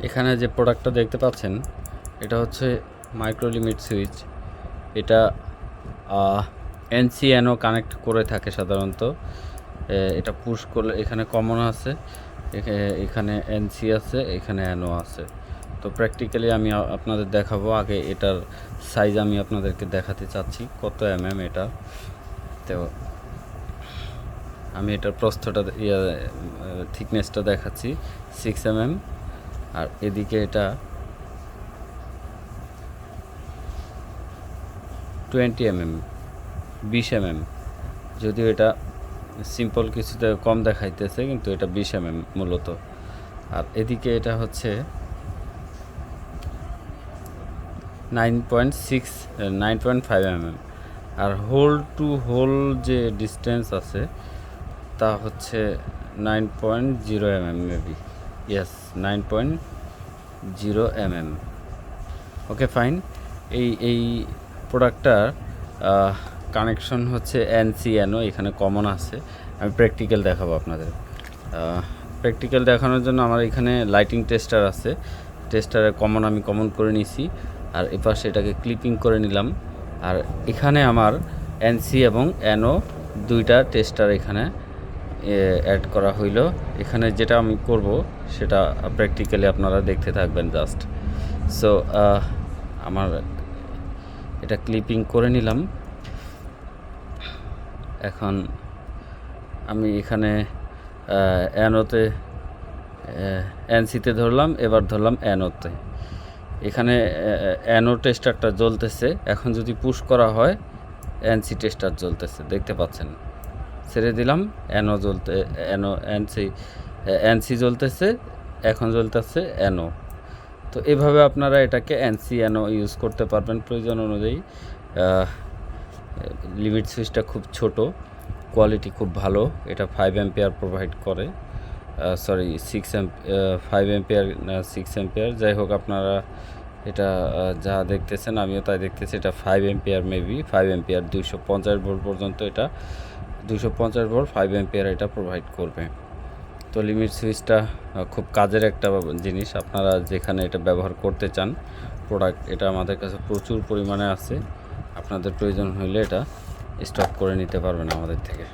এখানে যে প্রোডাক্টটা দেখতে পাচ্ছেন এটা হচ্ছে মাইক্রো লিমিট সুইচ। এটা এনসি এনও কানেক্ট করে থাকে সাধারণত। এটা পুশ করলে এখানে কমন আছে, এখানে এনসি আছে, এখানে এনও আছে। তো প্র্যাকটিক্যালি আমি আপনাদের দেখাবো। আগে এটার সাইজ আমি আপনাদেরকে দেখাতে চাচ্ছি কত এমএম এটা। তো আমি এটার প্রস্থটা থিকনেসটা দেখাচ্ছি 6 mm, আর এদিকে এটা 20 mm 20 mm। যদিও এটা সিম্পল কিছুতে কম দেখাইতেছে, কিন্তু এটা 20 mm মূলত। আর এদিকে এটা হচ্ছে 9.5 mm। আর হোল টু হোল যে ডিস্টেন্স আছে তা হচ্ছে 9.0 mm maybe, yes 9.0 mm। Okay fine. এই প্রোডাক্টটার কানেকশন হচ্ছে এনসি এনও, এখানে কমন আছে। আমি প্র্যাকটিক্যাল দেখাবো আপনাদের। প্র্যাকটিক্যাল দেখানোর জন্য আমার এখানে লাইটিং টেস্টার আছে, টেস্টারের কমন আমি কমন করে নিছি, আর এপাশে এটাকে ক্লিপিং করে নিলাম। আর এখানে আমার এনসি এবং এনও দুইটা টেস্টার এখানে অ্যাড করা হইল। এখানে যেটা আমি করব সেটা প্র্যাকটিক্যালি আপনারা দেখতে থাকবেন জাস্ট। সো আমার এটা ক্লিপিং করে নিলাম। এখন আমি এখানে অ্যানোতে এনসিতে ধরলাম, এবার ধরলাম অ্যানোতে। এখানে অ্যানো টেস্টারটা জ্বলতেছে। এখন যদি পুশ করা হয় এনসি টেস্টার জ্বলতেছে, দেখতে পাচ্ছেন। ছেড়ে দিলাম, অ্যানো এনসি জ্বলতেছে, এখন জ্বলতেছে অ্যানো। তো এভাবে আপনারা এটাকে এনসি এনও ইউজ করতে পারবেন প্রয়োজন অনুযায়ী। লিমিট সুইচটা খুব ছোট, কোয়ালিটি খুব ভালো। এটা 5 অ্যাম্পিয়ার প্রোভাইড করে, সরি 5 অ্যাম্পিয়ার না 6 অ্যাম্পিয়ার, যাই হোক আপনারা এটা যা দেখতেছেন আমিও তাই দেখতেছি। এটা 5 অ্যাম্পিয়ার মেবি, 5 অ্যাম্পিয়ার 250 ভোল্ট পর্যন্ত, এটা 250 ভোল্ট 5 অ্যাম্পিয়ার এটা প্রোভাইড করবে। তো লিমিট সুইচটা খুব কাজের একটা জিনিস। আপনারা যেখানে এটা ব্যবহার করতে চান প্রোডাক্ট, এটা আমাদের কাছে প্রচুর পরিমাণে আছে। আপনাদের প্রয়োজন হলে এটা স্টক করে নিতে পারবেন আমাদের থেকে।